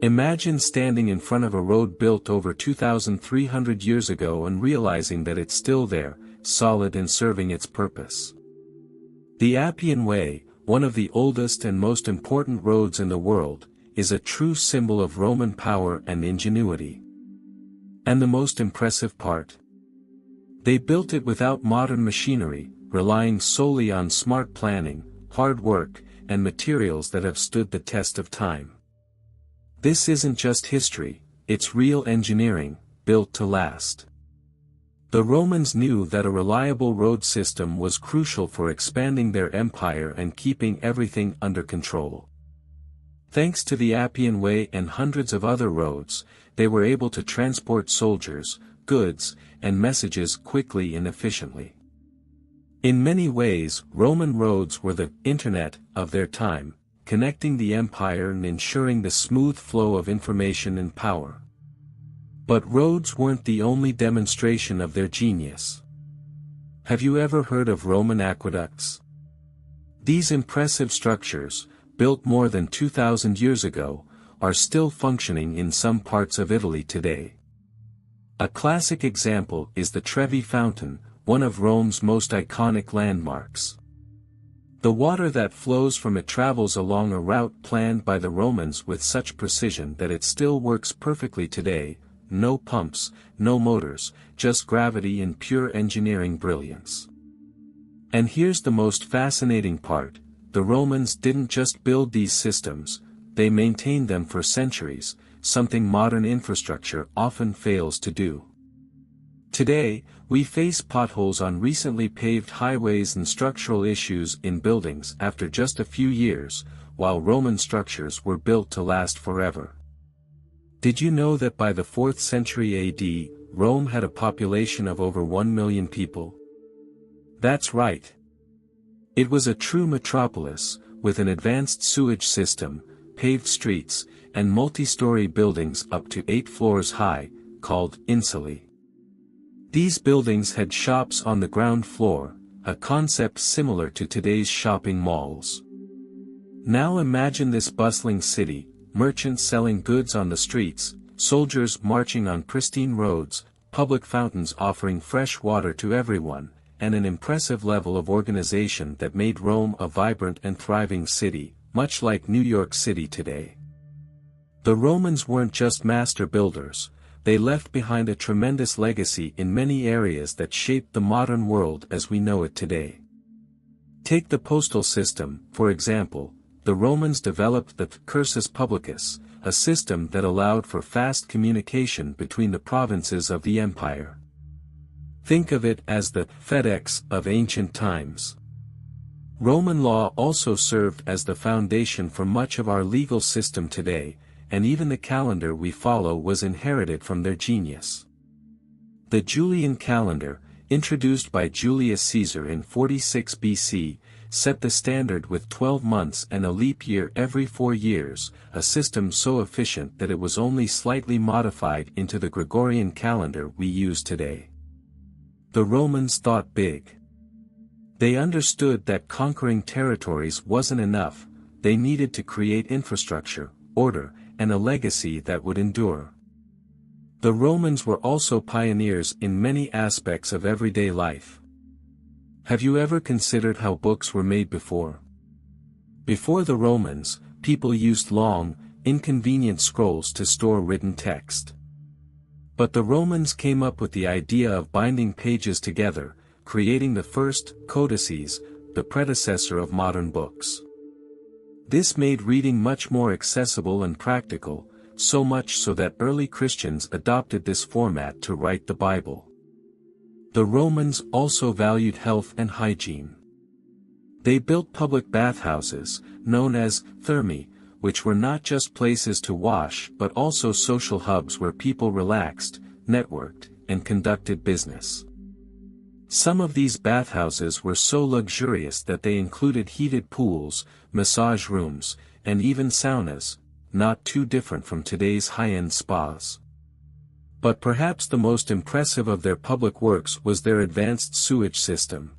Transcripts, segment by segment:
Imagine standing in front of a road built over 2,300 years ago and realizing that it's still there, solid and serving its purpose. The Appian Way, one of the oldest and most important roads in the world, is a true symbol of Roman power and ingenuity. And the most impressive part? They built it without modern machinery, relying solely on smart planning, hard work, and materials that have stood the test of time. This isn't just history, it's real engineering, built to last. The Romans knew that a reliable road system was crucial for expanding their empire and keeping everything under control. Thanks to the Appian Way and hundreds of other roads, they were able to transport soldiers, goods, and messages quickly and efficiently. In many ways, Roman roads were the internet of their time, connecting the empire and ensuring the smooth flow of information and power. But roads weren't the only demonstration of their genius. Have you ever heard of Roman aqueducts? These impressive structures, built more than 2,000 years ago, are still functioning in some parts of Italy today. A classic example is the Trevi Fountain, one of Rome's most iconic landmarks. The water that flows from it travels along a route planned by the Romans with such precision that it still works perfectly today. No pumps, no motors, just gravity and pure engineering brilliance. And here's the most fascinating part: the Romans didn't just build these systems, they maintained them for centuries, something modern infrastructure often fails to do. Today, we face potholes on recently paved highways and structural issues in buildings after just a few years, while Roman structures were built to last forever. Did you know that by the 4th century AD, Rome had a population of over 1 million people? That's right. It was a true metropolis, with an advanced sewage system, paved streets, and multi-story buildings up to 8 floors high, called insulae. These buildings had shops on the ground floor, a concept similar to today's shopping malls. Now imagine this bustling city, merchants selling goods on the streets, soldiers marching on pristine roads, public fountains offering fresh water to everyone, and an impressive level of organization that made Rome a vibrant and thriving city, much like New York City today. The Romans weren't just master builders, they left behind a tremendous legacy in many areas that shaped the modern world as we know it today. Take the postal system, for example. The Romans developed the cursus publicus, a system that allowed for fast communication between the provinces of the empire. Think of it as the FedEx of ancient times. Roman law also served as the foundation for much of our legal system today, and even the calendar we follow was inherited from their genius. The Julian calendar, introduced by Julius Caesar in 46 BC, set the standard with 12 months and a leap year every 4 years, a system so efficient that it was only slightly modified into the Gregorian calendar we use today. The Romans thought big. They understood that conquering territories wasn't enough, they needed to create infrastructure, order, and a legacy that would endure. The Romans were also pioneers in many aspects of everyday life. Have you ever considered how books were made before? Before the Romans, people used long, inconvenient scrolls to store written text. But the Romans came up with the idea of binding pages together, creating the first codices, the predecessor of modern books. This made reading much more accessible and practical, so much so that early Christians adopted this format to write the Bible. The Romans also valued health and hygiene. They built public bathhouses, known as thermae, which were not just places to wash but also social hubs where people relaxed, networked, and conducted business. Some of these bathhouses were so luxurious that they included heated pools, massage rooms, and even saunas, not too different from today's high-end spas. But perhaps the most impressive of their public works was their advanced sewage system.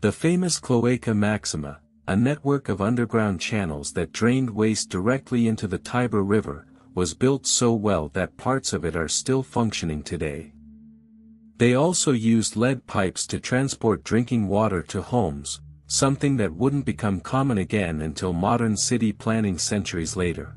The famous Cloaca Maxima, a network of underground channels that drained waste directly into the Tiber River, was built so well that parts of it are still functioning today. They also used lead pipes to transport drinking water to homes, something that wouldn't become common again until modern city planning centuries later.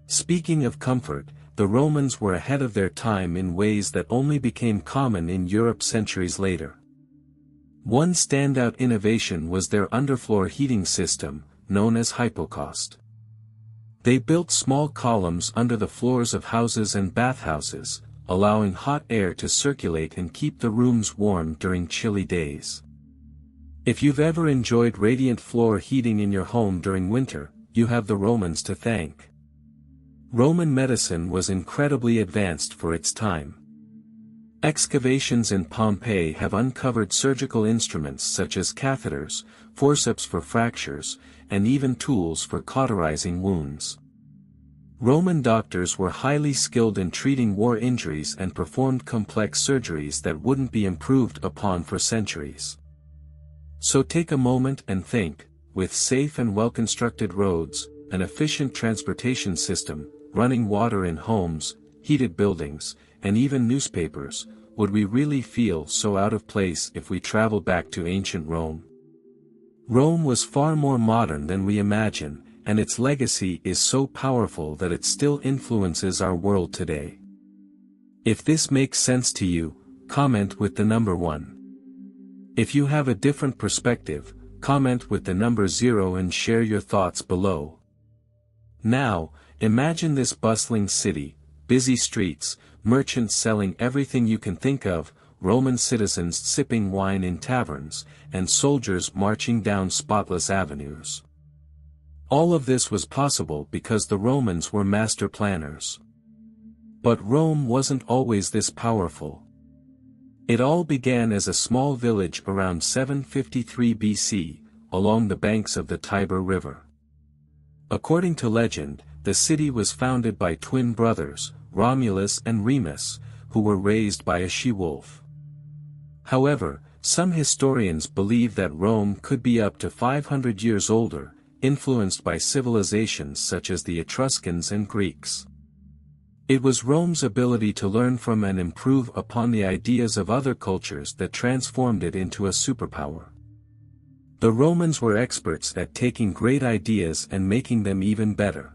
Speaking of comfort, the Romans were ahead of their time in ways that only became common in Europe centuries later. One standout innovation was their underfloor heating system, known as hypocaust. They built small columns under the floors of houses and bathhouses, allowing hot air to circulate and keep the rooms warm during chilly days. If you've ever enjoyed radiant floor heating in your home during winter, you have the Romans to thank. Roman medicine was incredibly advanced for its time. Excavations in Pompeii have uncovered surgical instruments such as catheters, forceps for fractures, and even tools for cauterizing wounds. Roman doctors were highly skilled in treating war injuries and performed complex surgeries that wouldn't be improved upon for centuries. So take a moment and think, with safe and well-constructed roads, an efficient transportation system, running water in homes, heated buildings, and even newspapers, would we really feel so out of place if we traveled back to ancient Rome? Rome was far more modern than we imagine, and its legacy is so powerful that it still influences our world today. If this makes sense to you, comment with the number 1. If you have a different perspective, comment with the number 0 and share your thoughts below. Now, imagine this bustling city, busy streets, merchants selling everything you can think of, Roman citizens sipping wine in taverns, and soldiers marching down spotless avenues. All of this was possible because the Romans were master planners. But Rome wasn't always this powerful. It all began as a small village around 753 BC, along the banks of the Tiber River. According to legend, the city was founded by twin brothers, Romulus and Remus, who were raised by a she-wolf. However, some historians believe that Rome could be up to 500 years older, influenced by civilizations such as the Etruscans and Greeks. It was Rome's ability to learn from and improve upon the ideas of other cultures that transformed it into a superpower. The Romans were experts at taking great ideas and making them even better.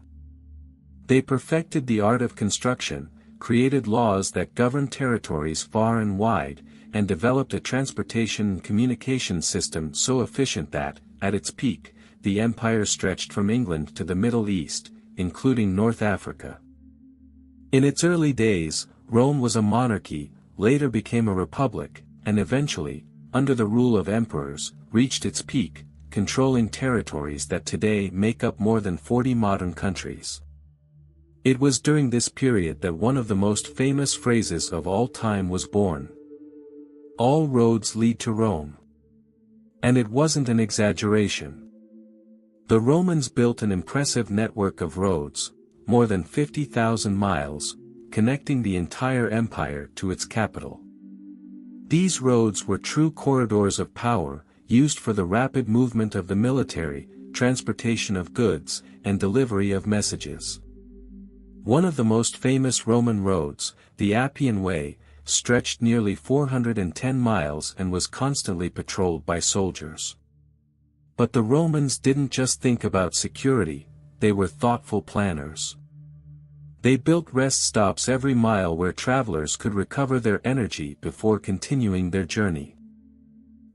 They perfected the art of construction, created laws that governed territories far and wide, and developed a transportation and communication system so efficient that, at its peak, the empire stretched from England to the Middle East, including North Africa. In its early days, Rome was a monarchy, later became a republic, and eventually, under the rule of emperors, reached its peak, controlling territories that today make up more than 40 modern countries. It was during this period that one of the most famous phrases of all time was born. All roads lead to Rome. And it wasn't an exaggeration. The Romans built an impressive network of roads, more than 50,000 miles, connecting the entire empire to its capital. These roads were true corridors of power, used for the rapid movement of the military, transportation of goods, and delivery of messages. One of the most famous Roman roads, the Appian Way, stretched nearly 410 miles and was constantly patrolled by soldiers. But the Romans didn't just think about security, they were thoughtful planners. They built rest stops every mile where travelers could recover their energy before continuing their journey.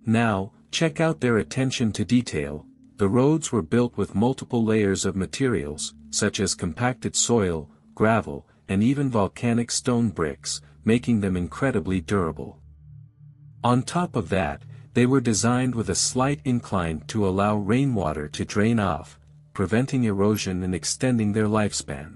Now, check out their attention to detail. The roads were built with multiple layers of materials, such as compacted soil, gravel, and even volcanic stone bricks, making them incredibly durable. On top of that, they were designed with a slight incline to allow rainwater to drain off, preventing erosion and extending their lifespan.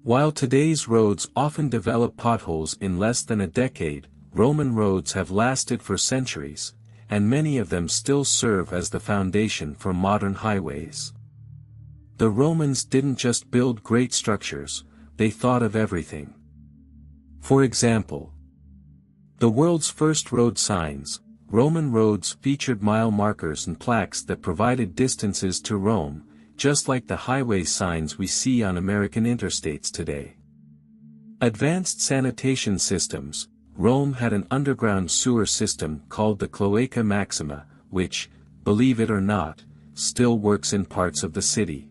While today's roads often develop potholes in less than a decade, Roman roads have lasted for centuries, and many of them still serve as the foundation for modern highways. The Romans didn't just build great structures, they thought of everything. For example, the world's first road signs, Roman roads featured mile markers and plaques that provided distances to Rome, just like the highway signs we see on American interstates today. Advanced sanitation systems. Rome had an underground sewer system called the Cloaca Maxima, which, believe it or not, still works in parts of the city.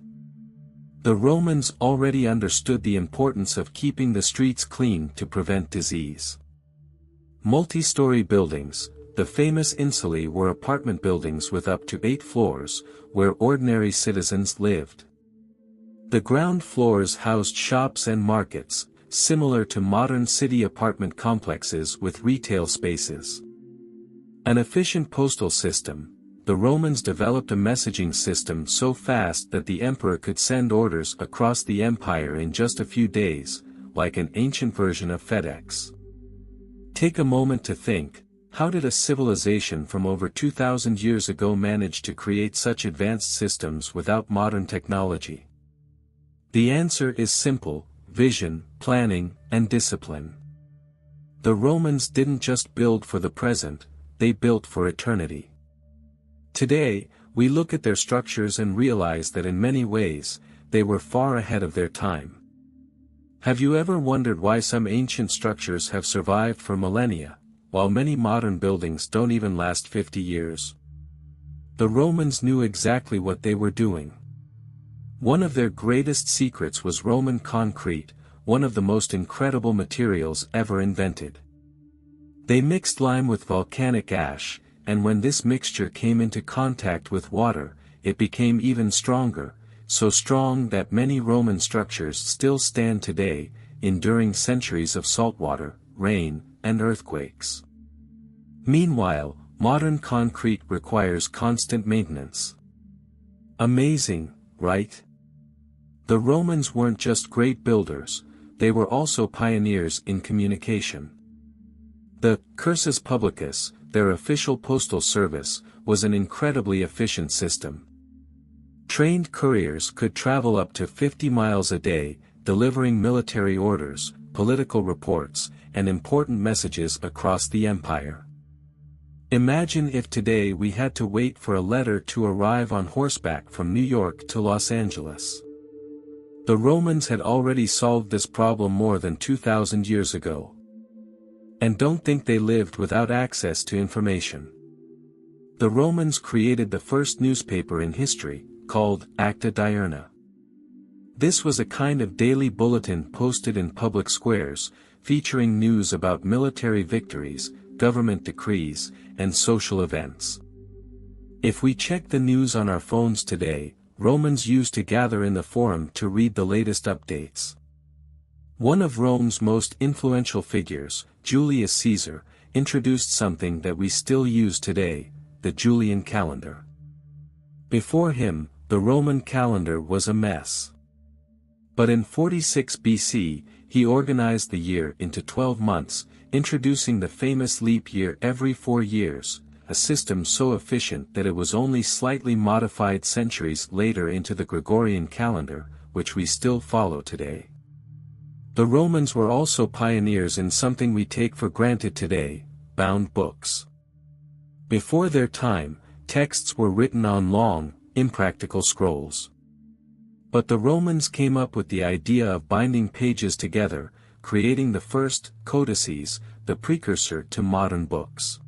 The Romans already understood the importance of keeping the streets clean to prevent disease. Multi-story buildings. The famous insulae were apartment buildings with up to 8 floors, where ordinary citizens lived. The ground floors housed shops and markets, similar to modern city apartment complexes with retail spaces. An efficient postal system. The Romans developed a messaging system so fast that the emperor could send orders across the empire in just a few days, like an ancient version of FedEx. Take a moment to think, how did a civilization from over 2,000 years ago manage to create such advanced systems without modern technology? The answer is simple: vision, planning, and discipline. The Romans didn't just build for the present, they built for eternity. Today, we look at their structures and realize that in many ways, they were far ahead of their time. Have you ever wondered why some ancient structures have survived for millennia, while many modern buildings don't even last 50 years? The Romans knew exactly what they were doing. One of their greatest secrets was Roman concrete, one of the most incredible materials ever invented. They mixed lime with volcanic ash, and when this mixture came into contact with water, it became even stronger, so strong that many Roman structures still stand today, enduring centuries of saltwater, rain, and earthquakes. Meanwhile, modern concrete requires constant maintenance. Amazing, right? The Romans weren't just great builders, they were also pioneers in communication. The cursus publicus, their official postal service, was an incredibly efficient system. Trained couriers could travel up to 50 miles a day, delivering military orders, political reports, and important messages across the empire. Imagine if today we had to wait for a letter to arrive on horseback from New York to Los Angeles. The Romans had already solved this problem more than 2,000 years ago. And don't think they lived without access to information. The Romans created the first newspaper in history, called Acta Diurna. This was a kind of daily bulletin posted in public squares, featuring news about military victories, government decrees, and social events. If we check the news on our phones today, Romans used to gather in the forum to read the latest updates. One of Rome's most influential figures, Julius Caesar, introduced something that we still use today, the Julian calendar. Before him, the Roman calendar was a mess. But in 46 BC, he organized the year into 12 months, introducing the famous leap year every 4 years, a system so efficient that it was only slightly modified centuries later into the Gregorian calendar, which we still follow today. The Romans were also pioneers in something we take for granted today, bound books. Before their time, texts were written on long, impractical scrolls. But the Romans came up with the idea of binding pages together, creating the first codices, the precursor to modern books.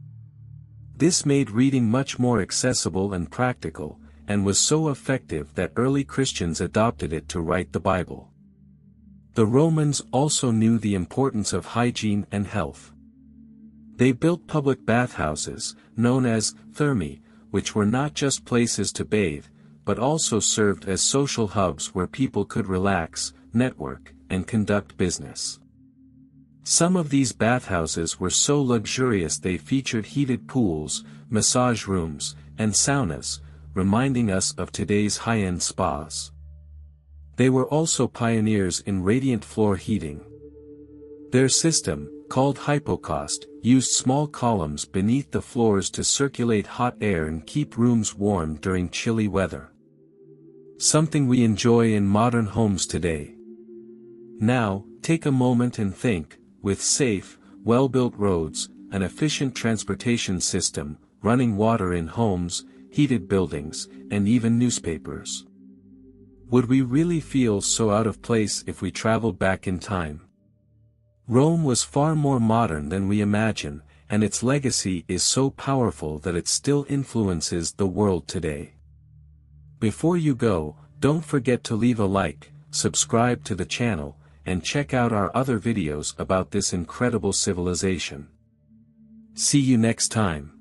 This made reading much more accessible and practical, and was so effective that early Christians adopted it to write the Bible. The Romans also knew the importance of hygiene and health. They built public bathhouses, known as thermae, which were not just places to bathe, but also served as social hubs where people could relax, network, and conduct business. Some of these bathhouses were so luxurious they featured heated pools, massage rooms, and saunas, reminding us of today's high-end spas. They were also pioneers in radiant floor heating. Their system, called hypocaust, used small columns beneath the floors to circulate hot air and keep rooms warm during chilly weather. Something we enjoy in modern homes today. Now, take a moment and think, with safe, well-built roads, an efficient transportation system, running water in homes, heated buildings, and even newspapers. Would we really feel so out of place if we traveled back in time? Rome was far more modern than we imagine, and its legacy is so powerful that it still influences the world today. Before you go, don't forget to leave a like, subscribe to the channel, and check out our other videos about this incredible civilization. See you next time.